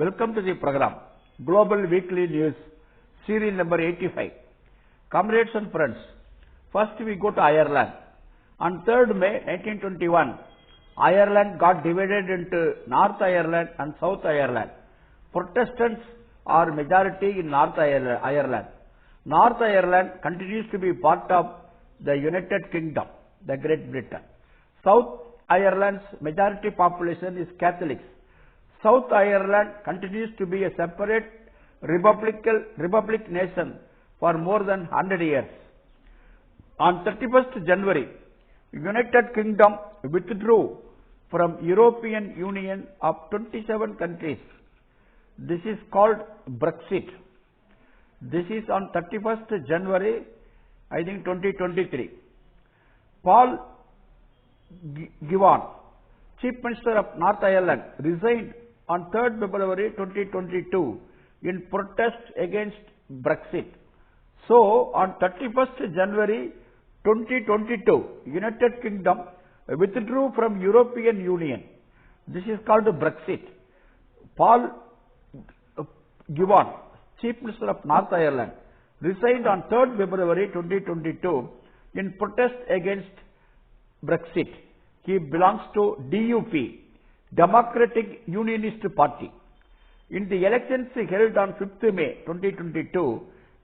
Welcome to the program, Global Weekly News, serial number 85. Comrades and friends, first we go to Ireland. On 3rd May 1921, Ireland got divided into North Ireland and South Ireland. Protestants are majority in North Ireland. North Ireland continues to be part of the United Kingdom, the Great Britain. South Ireland's majority population is Catholics. South Ireland continues to be a separate republic nation for more than 100 years. On 31st January, United Kingdom withdrew from European Union of 27 countries. This is called Brexit. This is on 31st January, I think 2023. Paul Givan, Chief Minister of North Ireland, resigned on 3rd February 2022 in protest against Brexit. So, on 31st January 2022, United Kingdom withdrew from European Union. This is called Brexit. Paul Givan, Chief Minister of North Ireland, resigned on 3rd February 2022 in protest against Brexit. He belongs to DUP, Democratic Unionist Party. In the elections held on 5th May 2022,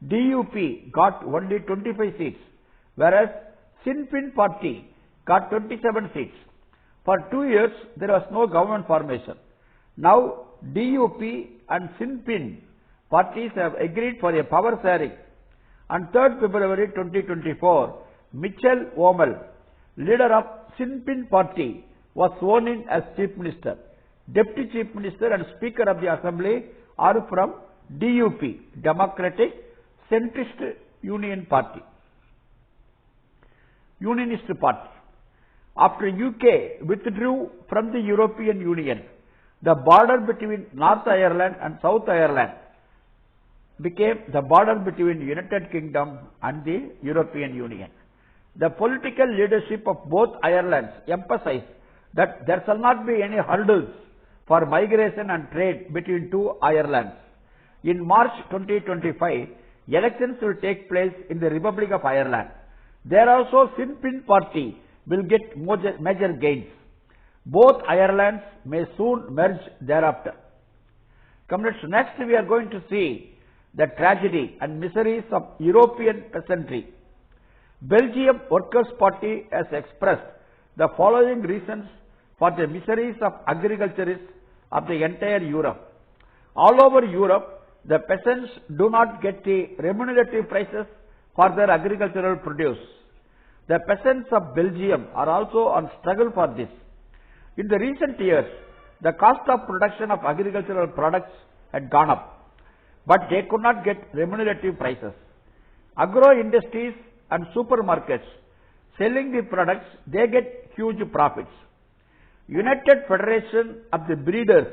DUP got only 25 seats, whereas Sinn Féin Party got 27 seats. For 2 years, there was no government formation. Now, DUP and Sinn Féin parties have agreed for a power sharing. On 3rd February 2024, Michelle O'Mel, leader of Sinn Féin Party, was sworn in as Chief Minister. Deputy Chief Minister and Speaker of the Assembly are from DUP, Democratic Centrist Unionist Party. After UK withdrew from the European Union, the border between North Ireland and South Ireland became the border between the United Kingdom and the European Union. The political leadership of both Irelands emphasized that there shall not be any hurdles for migration and trade between two Irelands. In March 2025, elections will take place in the Republic of Ireland. There also Sinn Féin Party will get major gains. Both Irelands may soon merge thereafter. Comrades, next we are going to see the tragedy and miseries of European peasantry. Belgium Workers' Party has expressed the following reasons for the miseries of agriculturists of the entire Europe. All over Europe, the peasants do not get the remunerative prices for their agricultural produce. The peasants of Belgium are also on struggle for this. In the recent years, the cost of production of agricultural products had gone up, but they could not get remunerative prices. Agro industries and supermarkets selling the products, they get huge profits. United Federation of the Breeders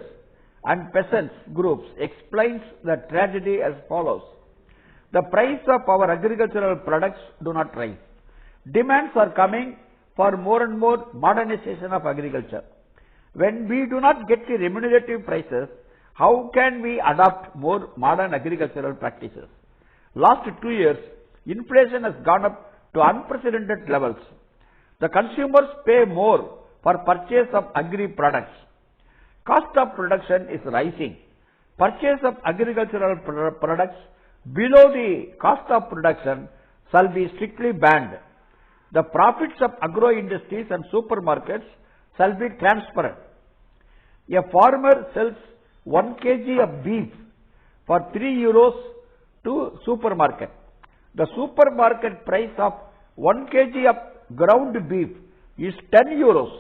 and Peasants groups explains the tragedy as follows. The price of our agricultural products do not rise. Demands are coming for more and more modernization of agriculture. When we do not get the remunerative prices, how can we adopt more modern agricultural practices? Last 2 years, inflation has gone up to unprecedented levels. The consumers pay more for purchase of agri products. Cost of production is rising. Purchase of agricultural products below the cost of production shall be strictly banned. The profits of agro industries and supermarkets shall be transparent. A farmer sells 1 kg of beef for 3 euros to supermarket. The supermarket price of 1 kg of ground beef is 10 euros.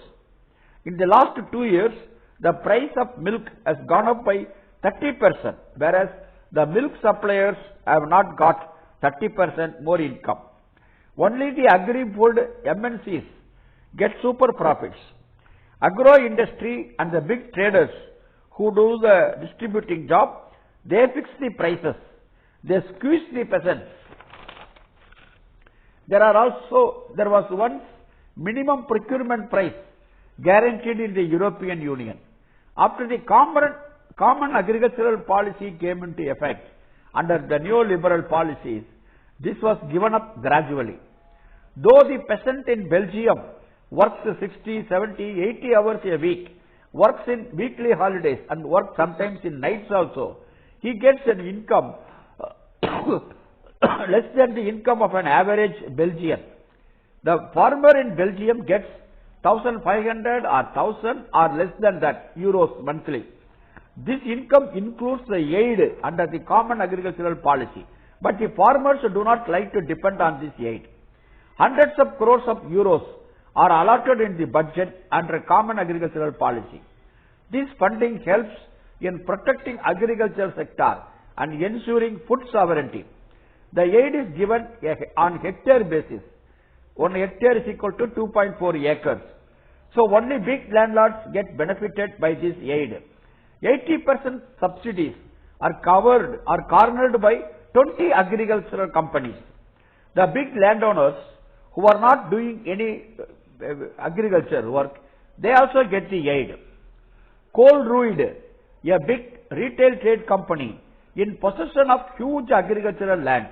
In the last 2 years, the price of milk has gone up by 30%, whereas the milk suppliers have not got 30% more income. Only the agri-food MNCs get super profits. Agro industry and the big traders who do the distributing job, they fix the prices. They squeeze the peasants. There was once minimum procurement price guaranteed in the European Union. After the common agricultural policy came into effect under the neoliberal policies, this was given up gradually. Though the peasant in Belgium works 60, 70, 80 hours a week, works in weekly holidays and works sometimes in nights also, he gets an income less than the income of an average Belgian. The farmer in Belgium gets 1,500 or 1,000 or less than that euros monthly. This income includes the aid under the common agricultural policy, but the farmers do not like to depend on this aid. Hundreds of crores of euros are allotted in the budget under common agricultural policy. This funding helps in protecting agricultural sector and ensuring food sovereignty. The aid is given on hectare basis. 1 hectare is equal to 2.4 acres. So only big landlords get benefited by this aid. 80% subsidies are cornered by 20 agricultural companies. The big landowners who are not doing any agriculture work, they also get the aid. Colruyt, a big retail trade company in possession of huge agricultural land,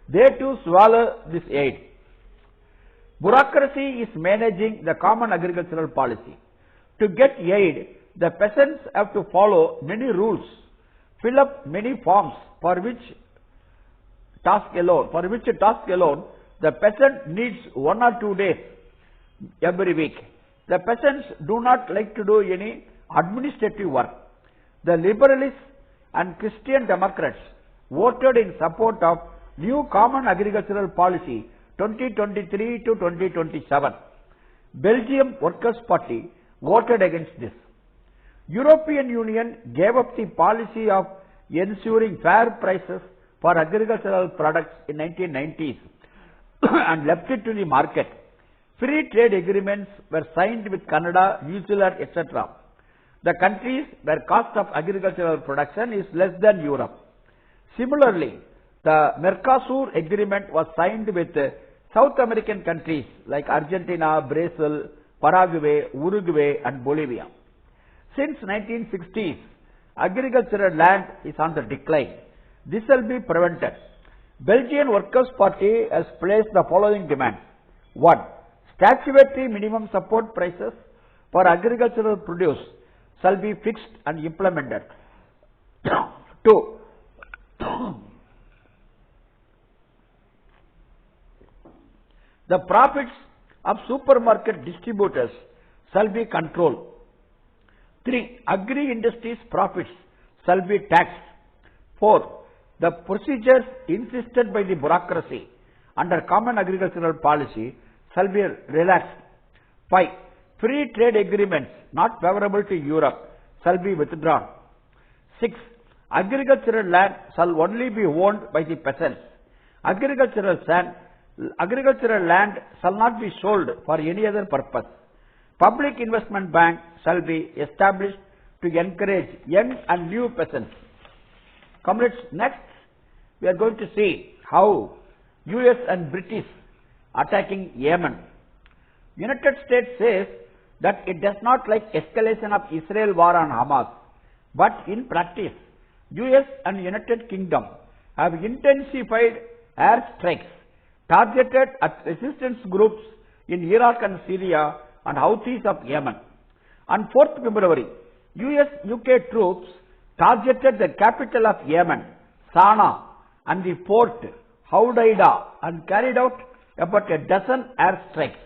they too swallow this aid. Bureaucracy is managing the common agricultural policy. To get aid, the peasants have to follow many rules, fill up many forms for which task alone, the peasant needs 1 or 2 days every week. The peasants do not like to do any administrative work. The liberalists and Christian Democrats voted in support of new common agricultural policy 2023 to 2027. Belgium Workers' Party voted against this. European Union gave up the policy of ensuring fair prices for agricultural products in 1990s and left it to the market. Free trade agreements were signed with Canada, New Zealand, etc. The countries where cost of agricultural production is less than Europe. Similarly, the Mercosur agreement was signed with South American countries like Argentina, Brazil, Paraguay, Uruguay and Bolivia. Since 1960s, agricultural land is on the decline. This will be prevented. Belgian Workers' Party has placed the following demands. 1. Statutory minimum support prices for agricultural produce shall be fixed and implemented. 2. The profits of supermarket distributors shall be controlled. 3. Agri-industries profits shall be taxed. 4. The procedures insisted by the bureaucracy under common agricultural policy shall be relaxed. 5. Free trade agreements not favorable to Europe shall be withdrawn. 6. Agricultural land shall only be owned by the peasants. Agricultural land shall not be sold for any other purpose. Public investment bank shall be established to encourage young and new peasants. Comrades, next we are going to see how US and British attacking Yemen. United States says that it does not like escalation of Israel war on Hamas, but in practice, US and United Kingdom have intensified air strikes targeted at resistance groups in Iraq and Syria and Houthis of Yemen. On 4th February, US-UK troops targeted the capital of Yemen, Sana'a, and the port, Hodeidah, and carried out about a dozen airstrikes.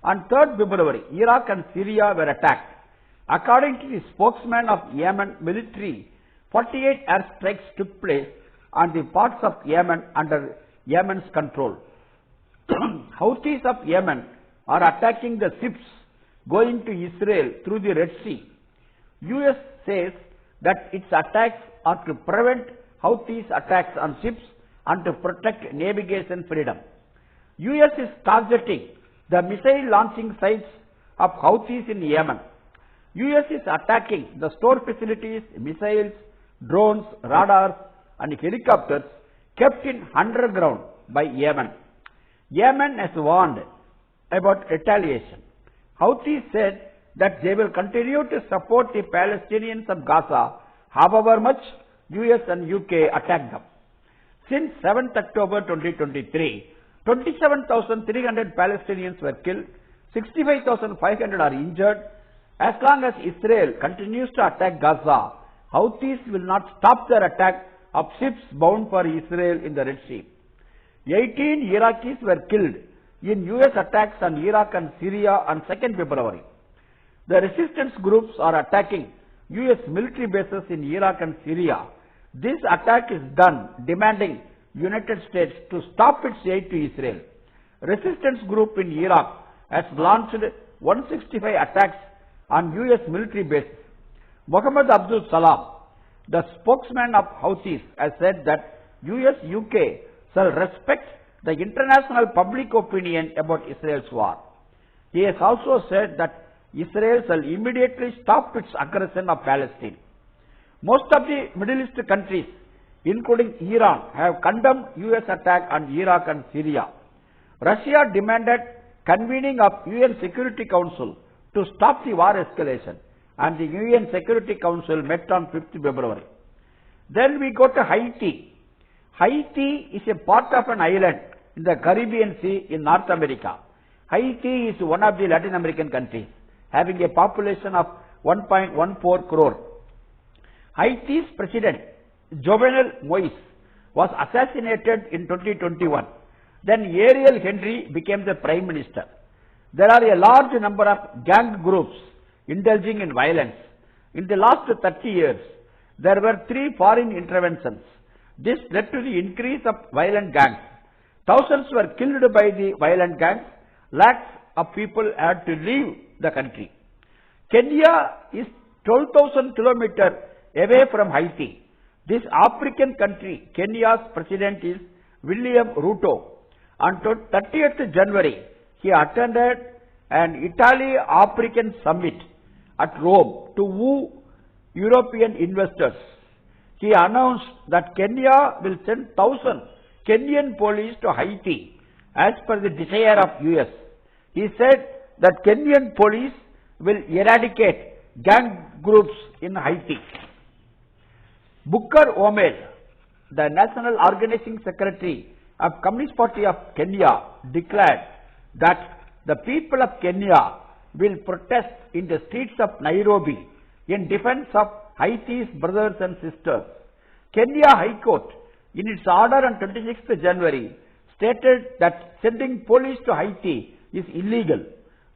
On 3rd February, Iraq and Syria were attacked. According to the spokesman of Yemen military, 48 airstrikes took place on the parts of Yemen under Yemen's control. Houthis of Yemen are attacking the ships going to Israel through the Red Sea. US says that its attacks are to prevent Houthis attacks on ships and to protect navigation freedom. US is targeting the missile launching sites of Houthis in Yemen. US is attacking the store facilities, missiles, drones, radars and helicopters kept in underground by Yemen. Yemen has warned about retaliation. Houthis said that they will continue to support the Palestinians of Gaza however much US and UK attacked them. Since 7th October 2023, 27,300 Palestinians were killed, 65,500 are injured. As long as Israel continues to attack Gaza, Houthis will not stop their attack of ships bound for Israel in the Red Sea. 18 Iraqis were killed in US attacks on Iraq and Syria on 2nd February. The resistance groups are attacking US military bases in Iraq and Syria. This attack is done demanding United States to stop its aid to Israel. Resistance group in Iraq has launched 165 attacks on US military bases. Mohammed Abdul Salam, the spokesman of Houthis, has said that US-UK shall respect the international public opinion about Israel's war. He has also said that Israel shall immediately stop its aggression of Palestine. Most of the Middle East countries, including Iran, have condemned US attack on Iraq and Syria. Russia demanded convening of UN Security Council to stop the war escalation, and the UN Security Council met on 5th February. Then we go to Haiti. Haiti is a part of an island in the Caribbean Sea in North America. Haiti is one of the Latin American countries, having a population of 1.14 crore. Haiti's president, Jovenel Moïse, was assassinated in 2021. Then Ariel Henry became the prime minister. There are a large number of gang groups indulging in violence. In the last 30 years, there were 3 foreign interventions. This led to the increase of violent gangs. Thousands were killed by the violent gangs. Lakhs of people had to leave the country. Kenya is 12,000 kilometers away from Haiti. This African country, Kenya's president is William Ruto. On 30th January, he attended an Italy-African summit at Rome to woo European investors. He announced that Kenya will send 1,000 Kenyan police to Haiti as per the desire of US. He said that Kenyan police will eradicate gang groups in Haiti. Booker O'Mel, the National Organizing Secretary of Communist Party of Kenya, declared that the people of Kenya will protest in the streets of Nairobi in defense of Haiti's brothers and sisters. Kenya High Court, in its order on 26th January, stated that sending police to Haiti is illegal.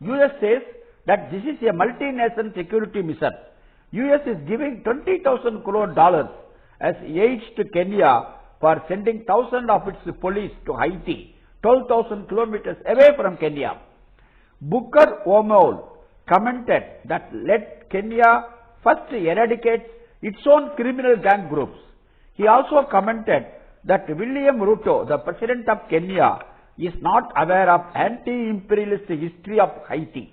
US says that this is a multi-nation security mission. US is giving $20,000 crore as aid to Kenya for sending thousands of its police to Haiti, 12,000 kilometers away from Kenya. Booker O'Mel commented that let Kenya first eradicate its own criminal gang groups. He also commented that William Ruto, the president of Kenya, is not aware of anti-imperialist history of Haiti.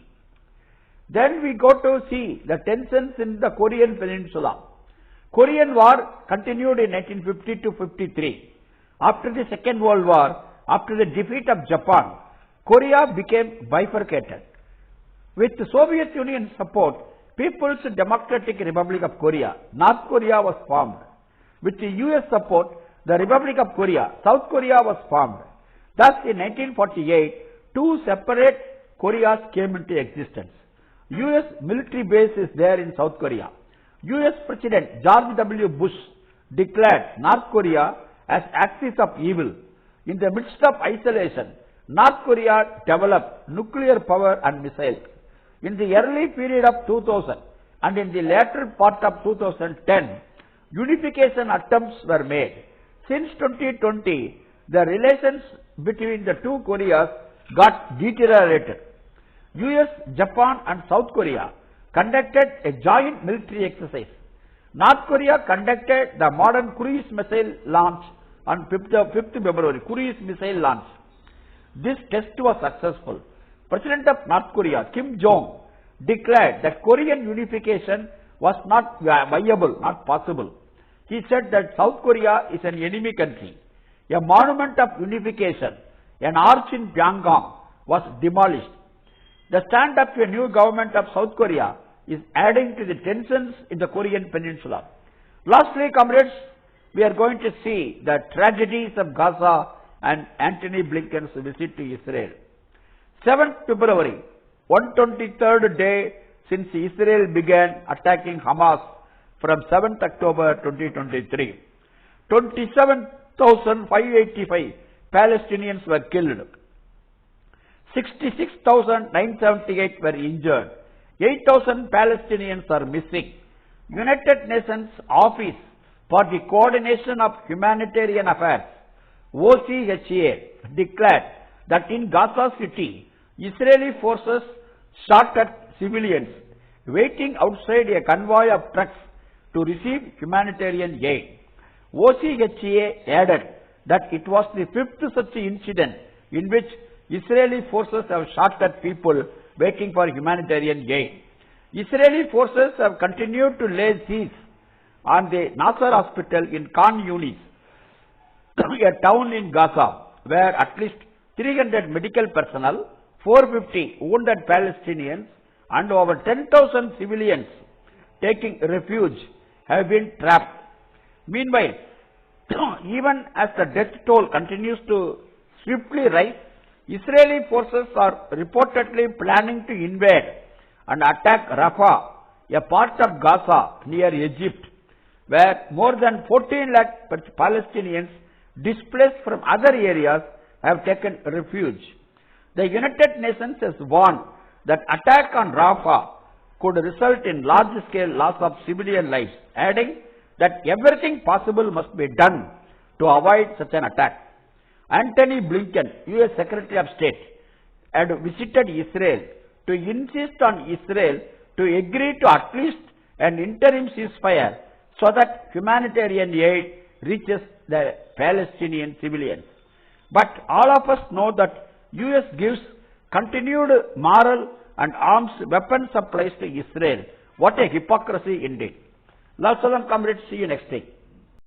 Then we go to see the tensions in the Korean Peninsula. Korean War continued in 1950 to 53. After the Second World War, after the defeat of Japan, Korea became bifurcated. With the Soviet Union support, People's Democratic Republic of Korea, North Korea was formed. With the US support, the Republic of Korea, South Korea was formed. Thus, in 1948, 2 separate Koreas came into existence. US military base is there in South Korea. US President George W. Bush declared North Korea as axis of evil. In the midst of isolation, North Korea developed nuclear power and missiles. In the early period of 2000 and in the latter part of 2010, unification attempts were made. Since 2020, the relations between the 2 Koreas got deteriorated. US, Japan and South Korea conducted a joint military exercise. North Korea conducted the modern cruise missile launch on 5th February, cruise missile launch. This test was successful. President of North Korea, Kim Jong, declared that Korean unification was not viable, not possible. He said that South Korea is an enemy country. A monument of unification, an arch in Pyongyang, was demolished. The stand of a new government of South Korea is adding to the tensions in the Korean Peninsula. Lastly, comrades, we are going to see the tragedies of Gaza and Antony Blinken's visit to Israel. 7th February, 123rd day since Israel began attacking Hamas from 7th October 2023. 27,585 Palestinians were killed. 66,978 were injured. 8,000 Palestinians are missing. United Nations Office for the Coordination of Humanitarian Affairs, OCHA, declared that in Gaza City, Israeli forces shot at civilians waiting outside a convoy of trucks to receive humanitarian aid. OCHA added that it was the 5th such incident in which Israeli forces have shot at people waiting for humanitarian aid. Israeli forces have continued to lay siege on the Nasser hospital in Khan Yunis, a town in Gaza, where at least 300 medical personnel, 450 wounded Palestinians, and over 10,000 civilians taking refuge have been trapped. Meanwhile, even as the death toll continues to swiftly rise, Israeli forces are reportedly planning to invade and attack Rafah, a part of Gaza near Egypt, where more than 14 lakh Palestinians displaced from other areas have taken refuge. The United Nations has warned that attack on Rafah could result in large-scale loss of civilian lives, adding that everything possible must be done to avoid such an attack. Antony Blinken, US Secretary of State, had visited Israel to insist on Israel to agree to at least an interim ceasefire so that humanitarian aid reaches the Palestinian civilians. But all of us know that US gives continued moral and arms weapon supplies to Israel. What a hypocrisy indeed. Love Salam, comrades. See you next time.